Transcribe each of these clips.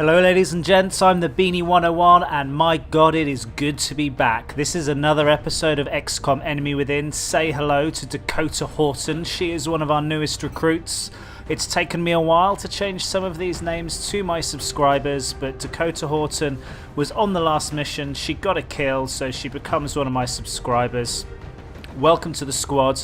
Hello ladies and gents, I'm the Beanie 101 and my god it is good to be back. This is another episode of XCOM Enemy Within. Say hello to Dakota Horton, she is one of our newest recruits. It's taken me a while to change some of these names to my subscribers, but Dakota Horton was on the last mission, she got a kill, so she becomes one of my subscribers. Welcome to the squad.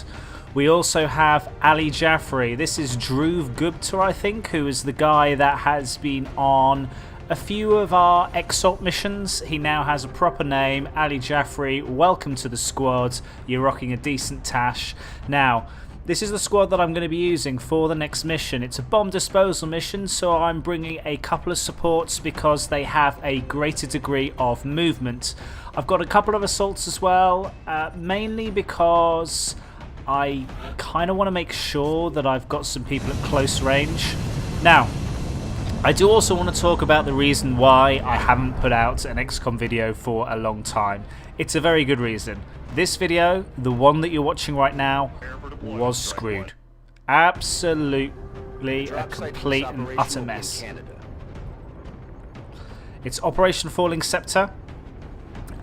We also have Ali Jaffrey. This is Dhruv Gupta, I think, who is the guy that has been on a few of our XCOM missions. He now has a proper name, Ali Jaffrey. Welcome to the squad. You're rocking a decent tash. Now, this is the squad that I'm going to be using for the next mission. It's a bomb disposal mission, so I'm bringing a couple of supports because they have a greater degree of movement. I've got a couple of assaults as well, mainly because I kind of want to make sure that I've got some people at close range. Now, I do also want to talk about the reason why I haven't put out an XCOM video for a long time. It's a very good reason. This video, the one that you're watching right now, was screwed. Absolutely a complete and utter mess. It's Operation Falling Scepter,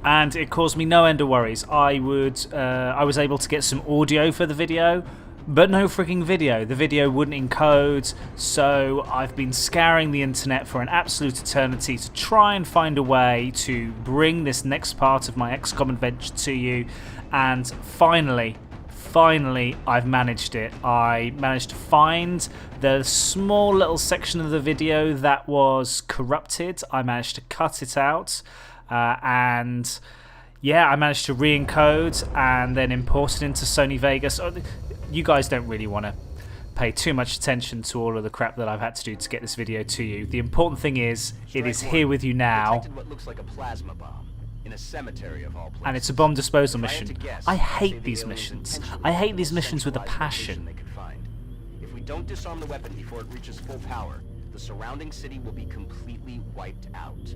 and it caused me no end of worries. I was able to get some audio for the video, but no freaking video. The video wouldn't encode, so I've been scouring the internet for an absolute eternity to try and find a way to bring this next part of my XCOM adventure to you, and finally I've managed it. I managed to find the small little section of the video that was corrupted. I managed to cut it out. And yeah, I managed to re-encode and then import it into Sony Vegas. You guys don't really want to pay too much attention to all of the crap that I've had to do to get this video to you. The important thing is, it is here with you now. And it's a bomb disposal mission. I hate these missions. I hate these missions with a passion. If we don't disarm the weapon before it reaches full power, the surrounding city will be completely wiped out.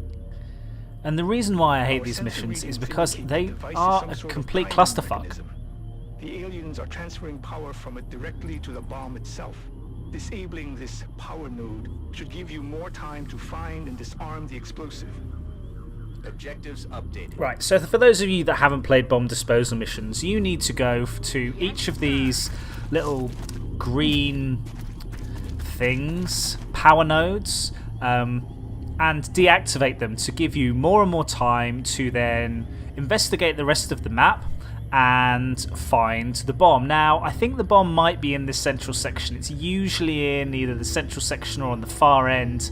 And the reason why I hate these missions is because they are a complete clusterfuck. The aliens are transferring power from it directly to the bomb itself. Disabling this power node should give you more time to find and disarm the explosive. Objectives updated. Right, so for those of you that haven't played bomb disposal missions, you need to go to each of these little green things, power nodes, and deactivate them to give you more and more time to then investigate the rest of the map and find the bomb. Now, I think the bomb might be in this central section. It's usually in either the central section or on the far end,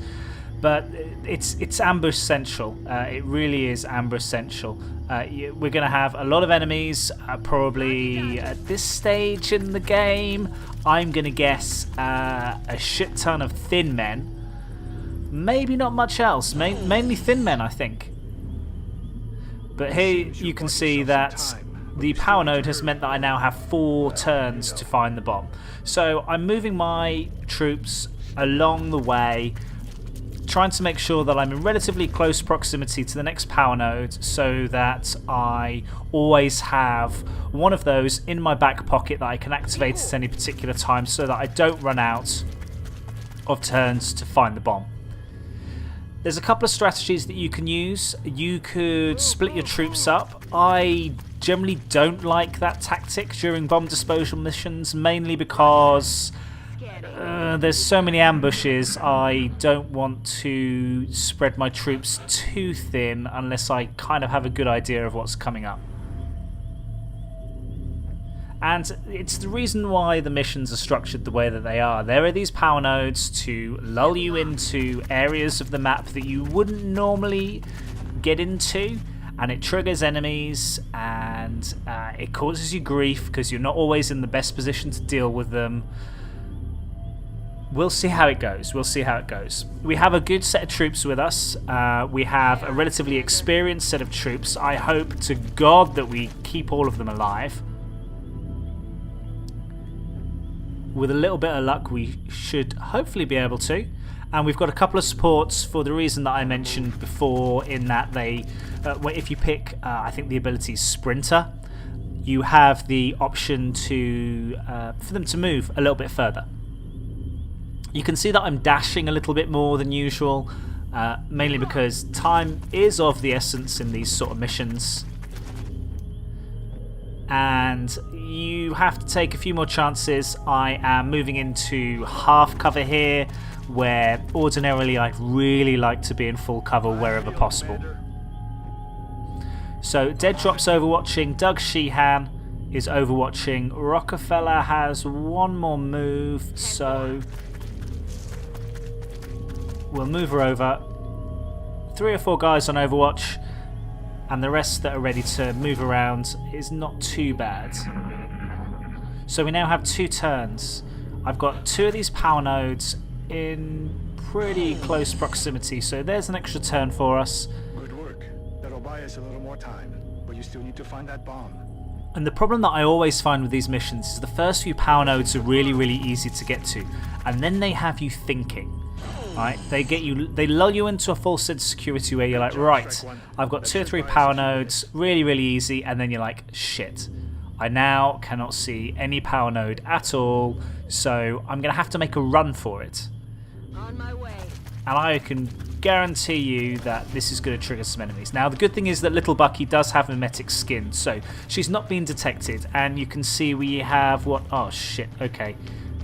but it's ambush central. It really is ambush central. We're going to have a lot of enemies, probably at this stage in the game. I'm going to guess a shit ton of thin men. Maybe not much else, mainly thin men, I think. But here you can see that the power node has meant that I now have 4 turns to find the bomb. So I'm moving my troops along the way, trying to make sure that I'm in relatively close proximity to the next power node so that I always have one of those in my back pocket that I can activate at any particular time so that I don't run out of turns to find the bomb. There's a couple of strategies that you can use. You could split your troops up. I generally don't like that tactic during bomb disposal missions, mainly because there's so many ambushes. I don't want to spread my troops too thin unless I kind of have a good idea of what's coming up. And it's the reason why the missions are structured the way that they are. There are these power nodes to lull you into areas of the map that you wouldn't normally get into, and it triggers enemies, and it causes you grief because you're not always in the best position to deal with them. We'll see how it goes. We'll see how it goes. We have a good set of troops with us. We have a relatively experienced set of troops. I hope to God that we keep all of them alive. With a little bit of luck, we should hopefully be able to. And we've got a couple of supports for the reason that I mentioned before, in that they, if you pick, I think the ability is Sprinter, you have the option to for them to move a little bit further. You can see that I'm dashing a little bit more than usual. mainly because time is of the essence in these sort of missions. And you have to take a few more chances. I am moving into half cover here, where ordinarily I'd really like to be in full cover wherever possible. So Dead Drop's overwatching, Doug Sheehan is overwatching, Rockefeller has one more move, so we'll move her over. 3 or 4 guys on Overwatch, and the rest that are ready to move around is not too bad. So we now have 2 turns. I've got 2 of these power nodes in pretty close proximity, so there's an extra turn for us. Good work. That'll buy us a little more time, but you still need to find that bomb. And the problem that I always find with these missions is the first few power nodes are really easy to get to, and then they have you thinking. Right, they lull you into a false sense of security where you're like, right, I've got 2 or 3 power nodes, really easy, and then you're like, shit, I now cannot see any power node at all, so I'm going to have to make a run for it. On my way. And I can guarantee you that this is going to trigger some enemies. Now, the good thing is that Little Bucky does have mimetic skin, so she's not being detected, and you can see we have what, oh shit, okay,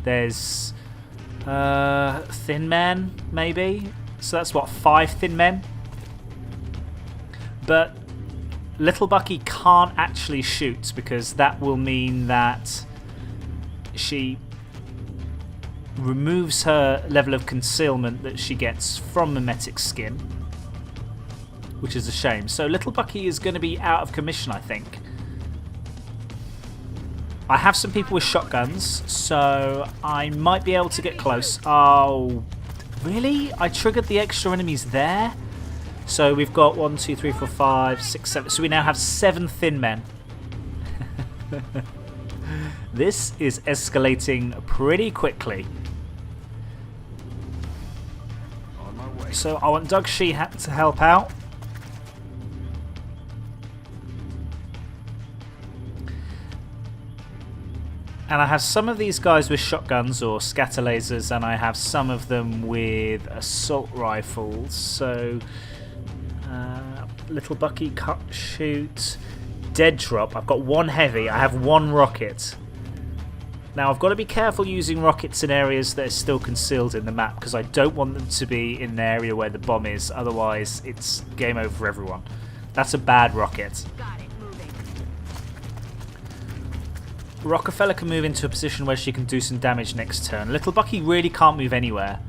there's Thin Men, maybe? So that's what, 5 Thin Men? But Little Bucky can't actually shoot, because that will mean that she removes her level of concealment that she gets from mimetic skin, which is a shame. So Little Bucky is going to be out of commission, I think. I have some people with shotguns, so I might be able to get close. Oh, really? I triggered the extra enemies there? So we've got 1, 2, 3, 4, 5, 6, 7. So we now have 7 Thin Men. This is escalating pretty quickly. On my way. So I want Doug Sheehan to help out. And I have some of these guys with shotguns or scatter lasers, and I have some of them with assault rifles. So, Little Bucky, cut, shoot, Dead Drop. I've got 1 heavy. I have 1 rocket. Now I've got to be careful using rockets in areas that are still concealed in the map, because I don't want them to be in the area where the bomb is. Otherwise, it's game over for everyone. That's a bad rocket. Got it, moving. Rockefeller can move into a position where she can do some damage next turn. Little Bucky really can't move anywhere.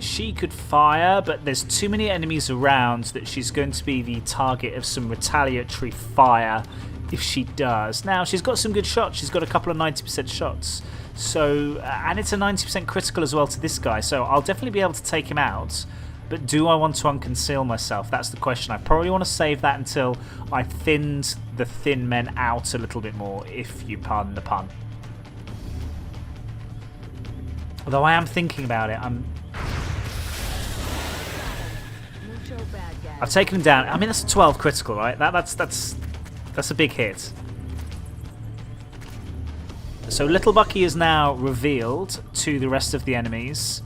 She could fire, but there's too many enemies around that she's going to be the target of some retaliatory fire if she does. Now, she's got some good shots. She's got a couple of 90% shots. So, and it's a 90% critical as well to this guy, so I'll definitely be able to take him out. But do I want to unconceal myself? That's the question. I probably want to save that until I thinned the Thin Men out a little bit more, if you pardon the pun. Although I am thinking about it. Mucho bad guy. I've taken him down. I mean, that's a 12 critical, right? That's a big hit. So Little Bucky is now revealed to the rest of the enemies.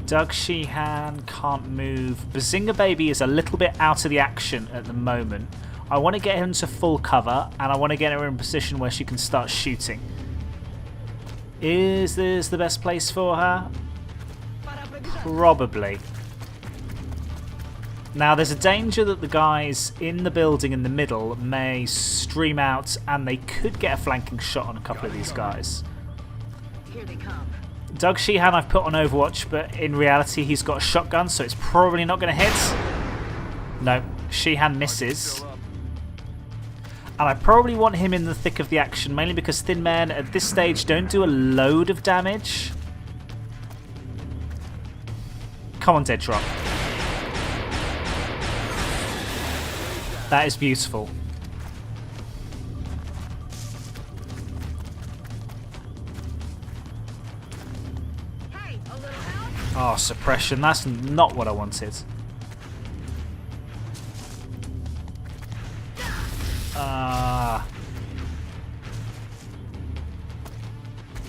Doug Sheehan can't move. Bazinga Baby is a little bit out of the action at the moment. I want to get him to full cover, and I want to get her in a position where she can start shooting. Is this the best place for her? Probably. Now, there's a danger that the guys in the building in the middle may stream out, and they could get a flanking shot on a couple of these guys. Here they come. Doug Sheehan I've put on Overwatch, but in reality he's got a shotgun, so it's probably not going to hit. No, Sheehan misses. And I probably want him in the thick of the action, mainly because Thin Men at this stage don't do a load of damage. Come on, Dead Drop. That is beautiful. Hey, a little help? Oh, suppression. That's not what I wanted.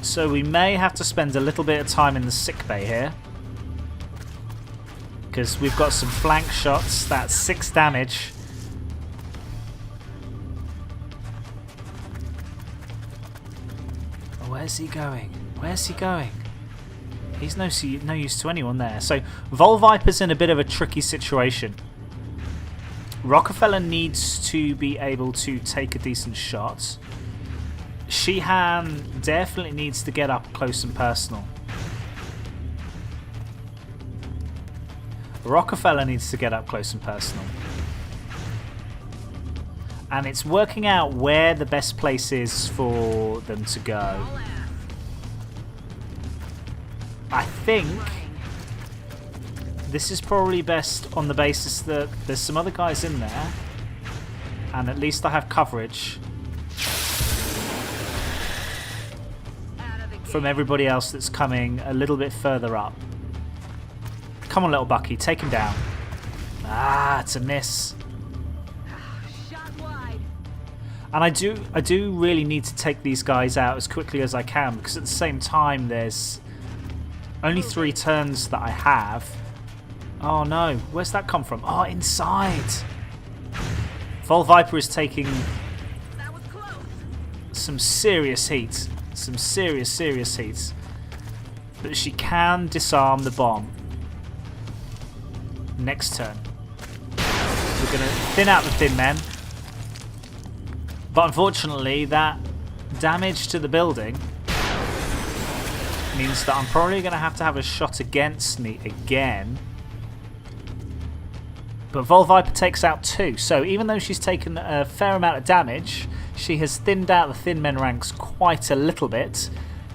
So we may have to spend a little bit of time in the sick bay here. because we've got some flank shots. That's 6 damage. Oh, where's he going? Where's he going? He's no use to anyone there. So Volviper's in a bit of a tricky situation. Rockefeller needs to be able to take a decent shot. Sheehan definitely needs to get up close and personal. Rockefeller needs to get up close and personal. And it's working out where the best place is for them to go. I think this is probably best on the basis that there's some other guys in there. And at least I have coverage from everybody else that's coming a little bit further up. Come on, little Bucky, take him down. Ah, it's a miss. Shot wide. And I do really need to take these guys out as quickly as I can, because at the same time there's only 3 turns that I have. Oh no, where's that come from? Oh, inside. Volviper is taking That was close. some serious heat. Some serious heat. But she can disarm the bomb. Next turn. We're going to thin out the thin men. But unfortunately, that damage to the building means that I'm probably going to have a shot against me again. But Volviper takes out 2. So even though she's taken a fair amount of damage, she has thinned out the thin men ranks quite a little bit.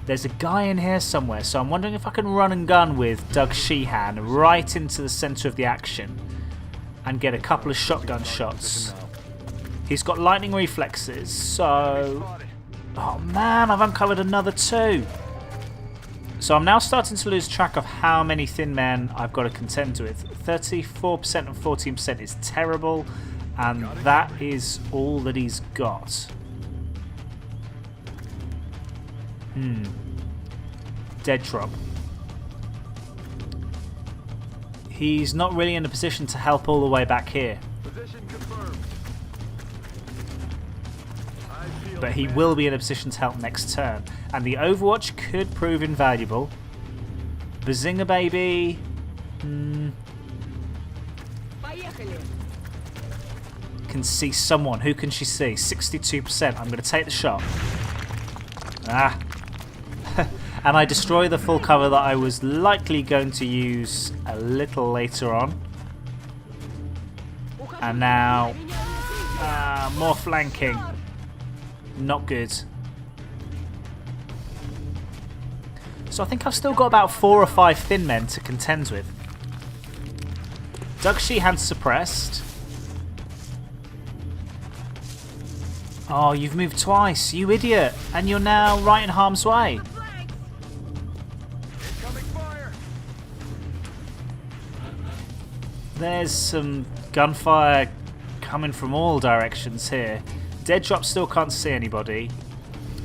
There's a guy in here somewhere, so I'm wondering if I can run and gun with Doug Sheehan right into the centre of the action and get a couple of shotgun shots. He's got lightning reflexes, so... Oh man, I've uncovered another 2. So I'm now starting to lose track of how many thin men I've got to contend with. 34% and 14% is terrible, and that is all that he's got. Dead drop. He's not really in a position to help all the way back here. Position confirmed. But he will be in a position to help next turn. And the Overwatch could prove invaluable. Bazinga baby. Can see someone. Who can she see? 62%. I'm going to take the shot. Ah. And I destroy the full cover that I was likely going to use a little later on. And now more flanking. Not good. So I think I've still got about 4 or 5 thin men to contend with. Doug Sheehan suppressed. Oh, you've moved twice, you idiot. And you're now right in harm's way. Incoming fire. There's some gunfire coming from all directions here. Dead Drop still can't see anybody.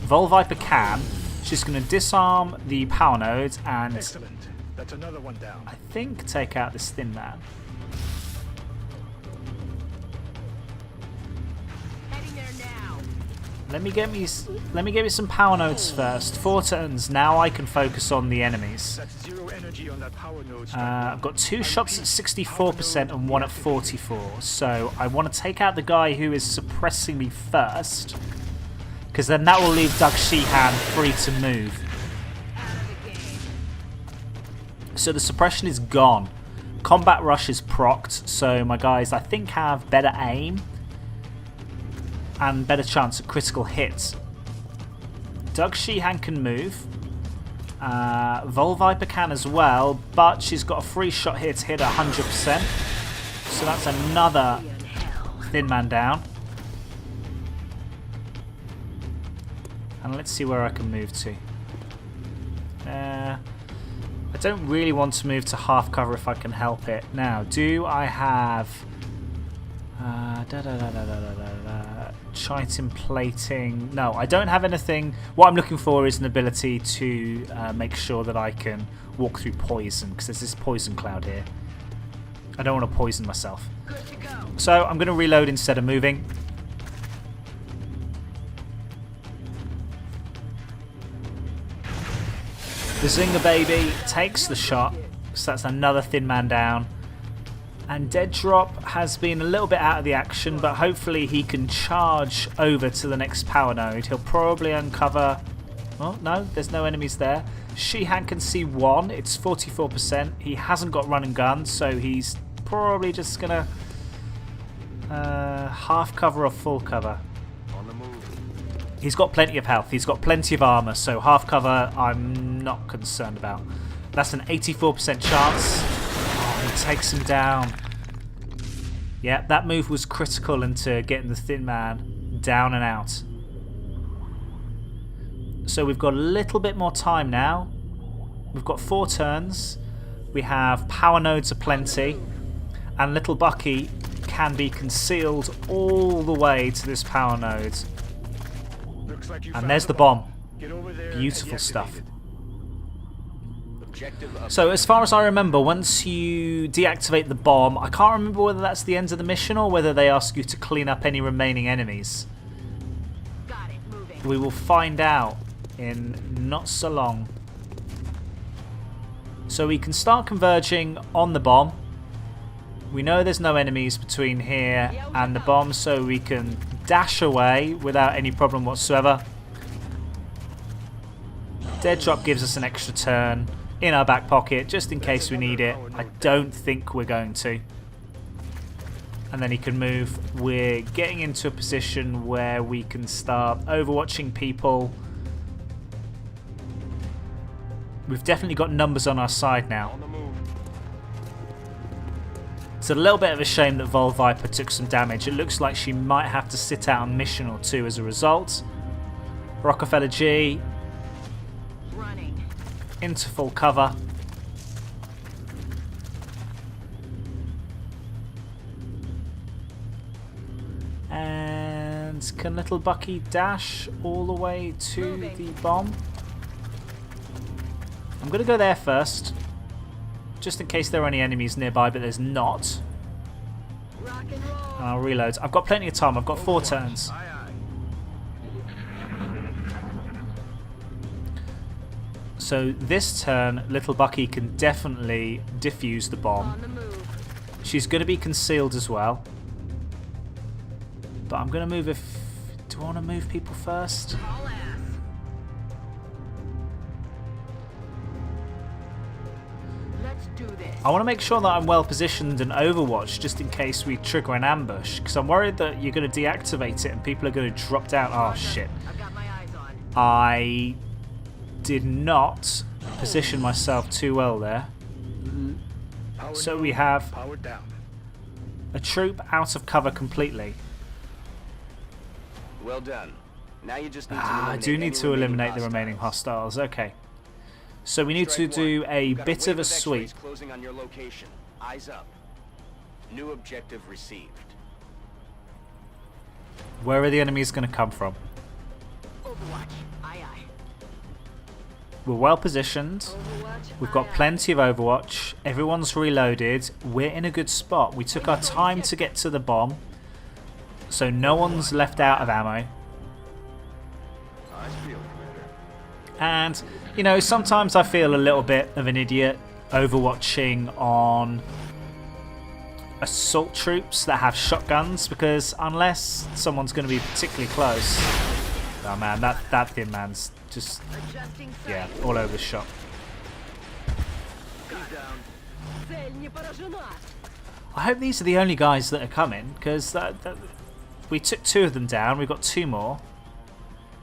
Volviper can. She's going to disarm the power node and Excellent. That's another one down. I think take out this thin man. Heading there now. Let me get me some power nodes first. 4 turns. Now I can focus on the enemies. That's 0 energy on that power node. I've got 2 shots at 64% and 1 at 44. So I want to take out the guy who is suppressing me first, because then that will leave Doug Sheehan free to move. So the suppression is gone. Combat rush is procced, so my guys I think have better aim and better chance at critical hits. Doug Sheehan can move. Volviper can as well, but she's got a free shot here to hit 100%. So that's another thin man down. And let's see where I can move to. I don't really want to move to half cover if I can help it. Now, do I have chitin plating? No, I don't have anything. What I'm looking for is an ability to make sure that I can walk through poison, because there's this poison cloud here. I don't want to poison myself. Good to go. So I'm going to reload instead of moving. The Zinger Baby takes the shot, so that's another thin man down. And Dead Drop has been a little bit out of the action, but hopefully he can charge over to the next power node. He'll probably uncover... Oh, no, there's no enemies there. Sheehan can see one, it's 44%. He hasn't got run and gun, so he's probably just going to half cover or full cover. On the move. He's got plenty of health, he's got plenty of armor, so half cover I'm not concerned about. That's an 84% chance. Oh, he takes him down. Yeah, that move was critical into getting the thin man down and out. So we've got a little bit more time now. We've got 4 turns. We have power nodes aplenty. And little Bucky can be concealed all the way to this power node. Looks like you And found there's the bomb. Get over there and Beautiful stuff. deactivate it. Objective up. So as far as I remember, once you deactivate the bomb, I can't remember whether that's the end of the mission or whether they ask you to clean up any remaining enemies. Got it. Moving. We will find out in not so long. So we can start converging on the bomb. We know there's no enemies between here and the bomb, so we can dash away without any problem whatsoever. Dead Drop gives us an extra turn in our back pocket just in case we need it. I don't think we're going to. And then he can move. We're getting into a position where we can start overwatching people. We've definitely got numbers on our side now. On the move. It's a little bit of a shame that Vol Viper took some damage. It looks like she might have to sit out a mission or two as a result. Rockefeller G Running. into full cover. And can little Bucky dash all the way to the bomb? I'm going to go there first, just in case there are any enemies nearby, but there's not. Rock and roll. And I'll reload. I've got plenty of time. I've got 4 turns. Aye, aye. So this turn, little Bucky can definitely defuse the bomb. On the move. She's going to be concealed as well. But I'm going to move if... Do I want to move people first? All ass. Let's do this. I want to make sure that I'm well positioned and overwatched just in case we trigger an ambush. Because I'm worried that you're going to deactivate it and people are going to drop down. Oh, shit. I've got my eyes on. I did not position myself too well there. Power So node we have powered down. a troop out of cover completely. Well done. Now you just need to I eliminate do need any to eliminate the hostiles. remaining hostiles. Okay. So we need to Strike do one. a You've got bit wave of a sweep. X-rays closing on your location. Eyes up. New objective received. Where are the enemies going to come from? Overwatch. Aye aye. We're well positioned. Overwatch. We've got plenty of Overwatch. Everyone's reloaded. We're in a good spot. We took our time to get to the bomb. So no one's left out of ammo. Nice feeling, Commander. And, you know, sometimes I feel a little bit of an idiot overwatching on assault troops that have shotguns because unless someone's going to be particularly close... Oh man, that thin man's just, Adjusting sight. yeah, all over the shop. He's down. Цель не поражена. I hope these are the only guys that are coming because we took 2 of them down. We've got 2 more.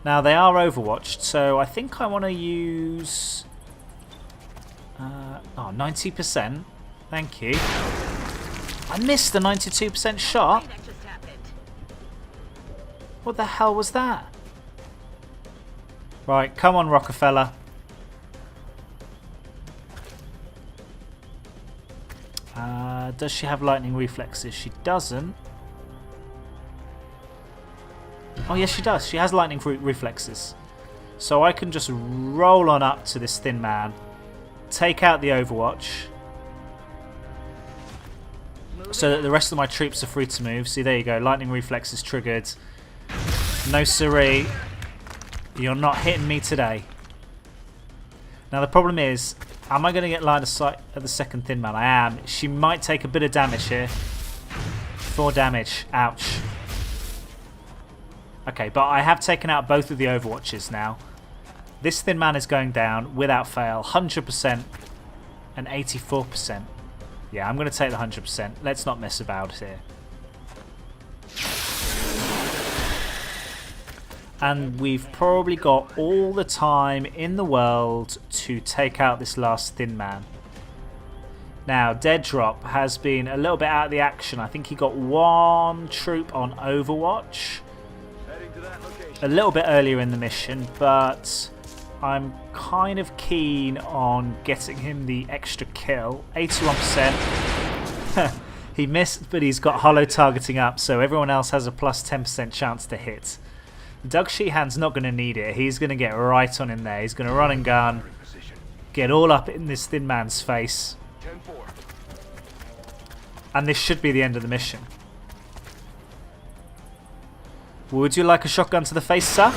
Now they are overwatched, so I think I want to use 90%. Thank you. I missed the 92% shot. Hey, that just happened. What the hell was that? Right, come on, Rockefeller. Does she have lightning reflexes? She doesn't. Oh, yes, she does. She has lightning reflexes. So I can just roll on up to this thin man, take out the Overwatch. so that the rest of my troops are free to move. See, there you go. Lightning reflex is triggered. No siree. You're not hitting me today. Now the problem is, am I going to get line of sight at the second thin man? I am. She might take a bit of damage here. 4 damage. Ouch. Okay, but I have taken out both of the overwatches now. This thin man is going down without fail. 100% and 84%. Yeah, I'm going to take the 100%. Let's not mess about here. And we've probably got all the time in the world to take out this last thin man. Now, Dead Drop has been a little bit out of the action. I think he got 1 troop on Overwatch a little bit earlier in the mission, but I'm kind of keen on getting him the extra kill. 81%. He missed, but he's got hollow targeting up, so everyone else has a plus 10% chance to hit. Doug Sheehan's not going to need it. He's going to get right on in there. He's going to run and gun, get all up in this thin man's face. And this should be the end of the mission. Would you like a shotgun to the face, sir?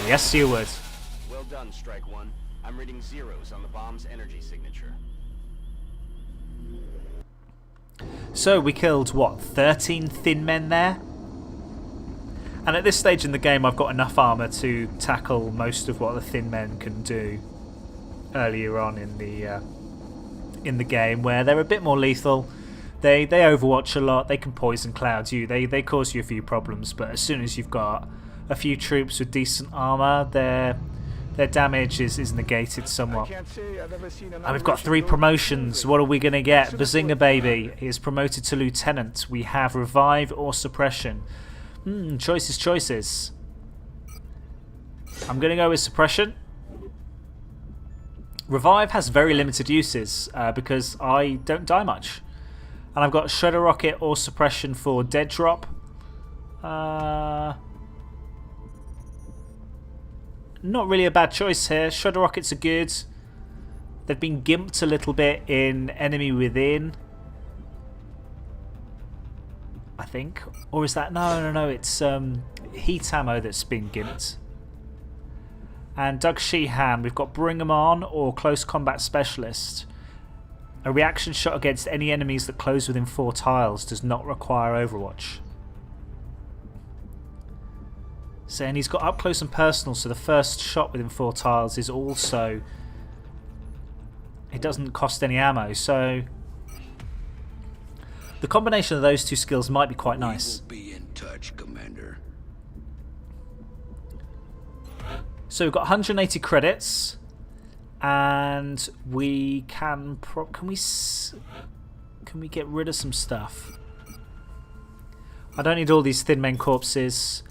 Yes, you would. Well done, Strike One. I'm reading zeros on the bomb's energy signature. So we killed, what, 13 thin men there? And at this stage in the game, I've got enough armor to tackle most of what the thin men can do earlier on in the game, where they're a bit more lethal. They overwatch a lot. They can poison cloud you. They cause you a few problems. But as soon as you've got a few troops with decent armor, their damage is negated somewhat. And we've got 3 promotions. What are we going to get? Bazinga Baby is promoted to lieutenant. We have revive or suppression. Choices. I'm going to go with suppression. Revive has very limited uses because I don't die much. And I've got Shredder Rocket or suppression for Dead Drop. Not really a bad choice here. Shredder Rockets are good. They've been gimped a little bit in Enemy Within, I think. Or is that... No. It's heat ammo that's been gimped. And Doug Sheehan, we've got Bring 'em On or Close Combat Specialist. A reaction shot against any enemies that close within 4 tiles does not require Overwatch. So, and he's got up close and personal, so the first shot within 4 tiles is also... It doesn't cost any ammo, so... The combination of those 2 skills might be quite nice. We will be in touch, Commander. So we've got 180 credits, and we can we get rid of some stuff? I don't need all these thin men corpses.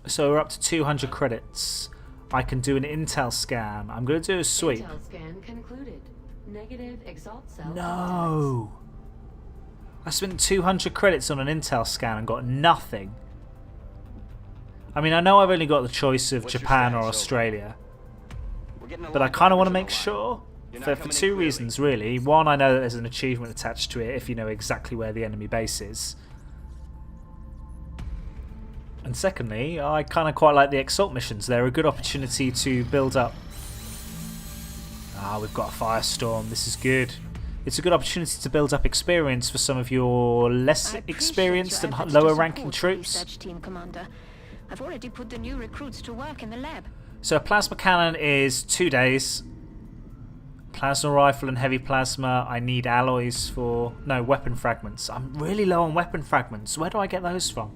So we're up to 200 credits. I can do an intel scan. I'm going to do a sweep. Intel scan concluded. Negative exalt cell. No. I spent 200 credits on an intel scan and got nothing. I mean, I know I've only got the choice of Japan or Australia, but I kind of want to make sure for 2 reasons, really. One, I know that there's an achievement attached to it if you know exactly where the enemy base is. And secondly, I kind of quite like the Exalt missions. They're a good opportunity to build up... we've got a firestorm. This is good. It's a good opportunity to build up experience for some of your less experienced and lower ranking troops. Research team, Commander. I've already put the new recruits to work in the lab. So a plasma cannon is 2 days. Plasma rifle and heavy plasma. I need alloys for... No, weapon fragments. I'm really low on weapon fragments. Where do I get those from?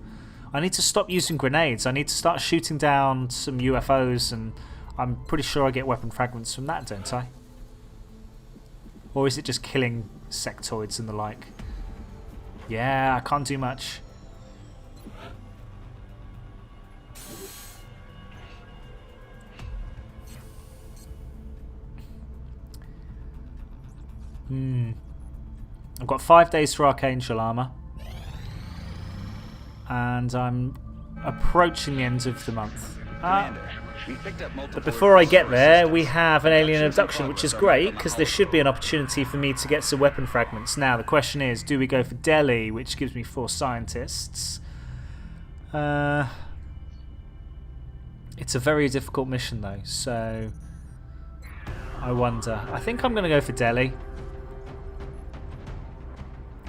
I need to stop using grenades. I need to start shooting down some UFOs, and I'm pretty sure I get weapon fragments from that, don't I? Or is it just killing sectoids and the like? Yeah, I can't do much. I've got 5 days for Archangel armor. And I'm approaching the end of the month. Commander, we picked up multiple But before I get resource there, systems. we have an alien Production's in abduction, which is progress on great, because there should be an opportunity for me to get some weapon fragments. Now, the question is, do we go for Delhi, which gives me 4 scientists? It's a very difficult mission, though, so I wonder. I think I'm going to go for Delhi.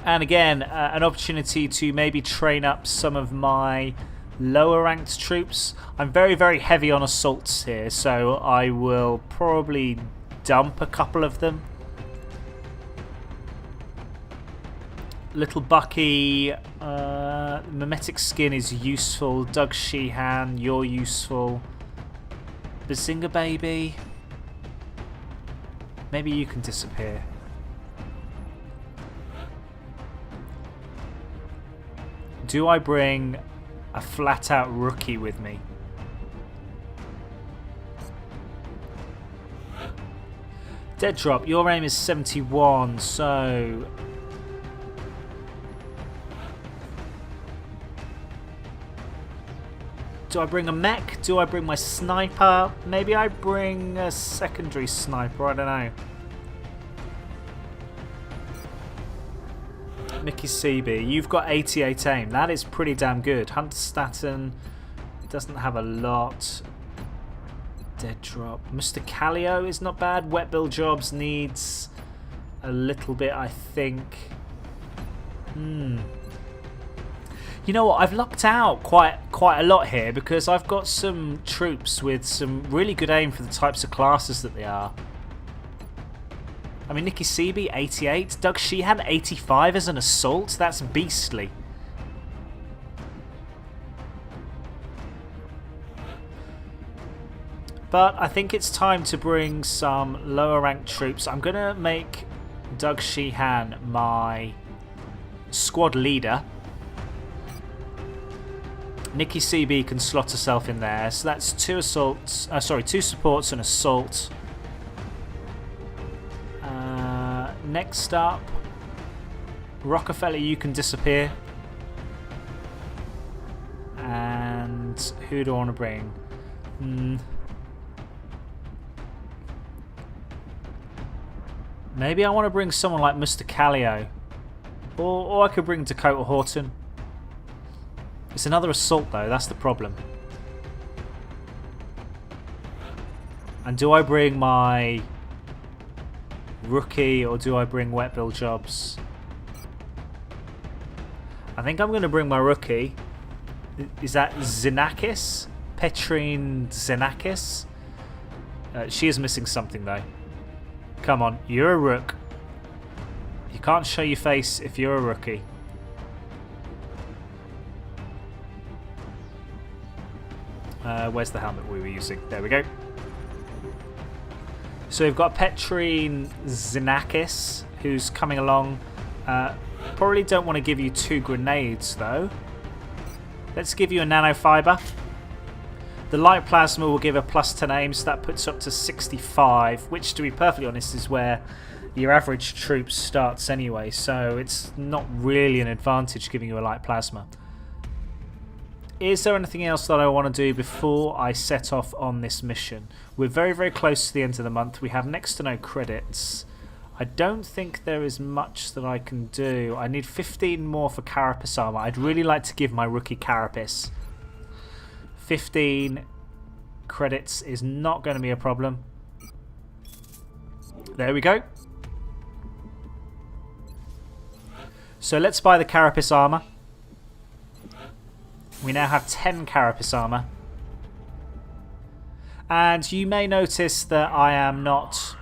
And again, an opportunity to maybe train up some of my lower ranked troops. I'm very, very heavy on assaults here, so I will probably dump a couple of them. Little Bucky, Mimetic Skin is useful. Doug Sheehan, you're useful. Bazinga Baby, maybe you can disappear. Do I bring a flat-out rookie with me? Dead Drop, your aim is 71, so... Do I bring a mech? Do I bring my sniper? Maybe I bring a secondary sniper, I don't know. Nikki CB, you've got 88 aim. That is pretty damn good. Hunter Staten doesn't have a lot. Dead Drop. Mr. Callio is not bad. Wet Bill Jobs needs a little bit, I think. You know what? I've lucked out quite a lot here because I've got some troops with some really good aim for the types of classes that they are. I mean, Nikki Seaby, 88. Doug Sheehan, 85 as an assault. That's beastly. But I think it's time to bring some lower ranked troops. I'm going to make Doug Sheehan my squad leader. Nikki CB can slot herself in there. So that's 2 assaults. 2 supports and assault. Next up, Rockefeller, you can disappear. And who do I want to bring? Maybe I want to bring someone like Mr. Callio. Or I could bring Dakota Horton. It's another assault though, that's the problem. And do I bring my rookie or do I bring Wet Bill Jobs? I think I'm going to bring my rookie. Is that Xenakis? Petrine Xenakis? She is missing something though. Come on, you're a rook. You can't show your face if you're a rookie. Where's the helmet we were using? There we go. So we've got Petrine Xenakis, who's coming along. Probably don't want to give you 2 grenades, though. Let's give you a nanofiber. The light plasma will give a +10 aim, so that puts up to 65, which, to be perfectly honest, is where your average troop starts anyway. So it's not really an advantage giving you a light plasma. Is there anything else that I want to do before I set off on this mission? We're very, very close to the end of the month. We have next to no credits. I don't think there is much that I can do. I need 15 more for Carapace armor. I'd really like to give my rookie Carapace. 15 credits is not going to be a problem. There we go. So let's buy the Carapace armor. We now have 10 Carapace armor. And you may notice that I am not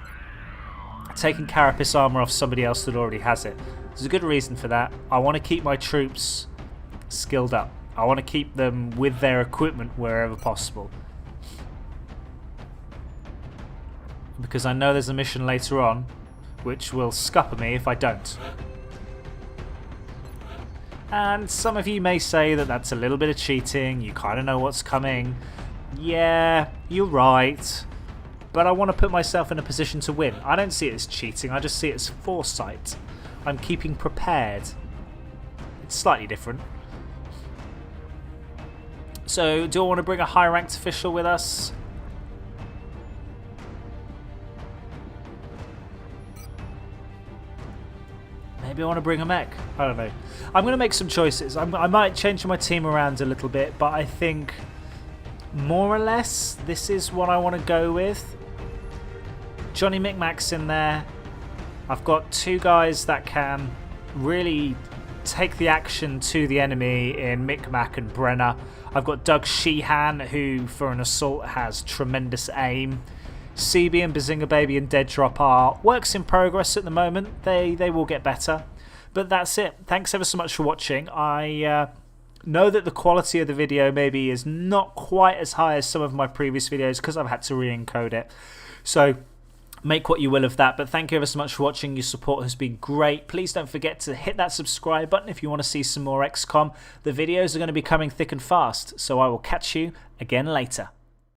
taking Carapace armor off somebody else that already has it. There's a good reason for that. I want to keep my troops skilled up. I want to keep them with their equipment wherever possible. Because I know there's a mission later on which will scupper me if I don't. And some of you may say that that's a little bit of cheating, you kind of know what's coming. Yeah, you're right. But I want to put myself in a position to win. I don't see it as cheating, I just see it as foresight. I'm keeping prepared. It's slightly different. So do I want to bring a high-ranked official with us? Maybe I want to bring a mech. I don't know. I'm going to make some choices. I might change my team around a little bit, but I think more or less this is what I want to go with. Johnny Micmac's in there. I've got 2 guys that can really take the action to the enemy in Micmac and Brenner. I've got Doug Sheehan, who for an assault has tremendous aim. CB and Bazinga Baby and Dead Drop are works in progress at the moment. They will get better. But that's it. Thanks ever so much for watching. I know that the quality of the video maybe is not quite as high as some of my previous videos because I've had to re-encode it. So make what you will of that, but thank you ever so much for watching. Your support has been great. Please don't forget to hit that subscribe button if you want to see some more XCOM. The videos are going to be coming thick and fast, so I will catch you again later.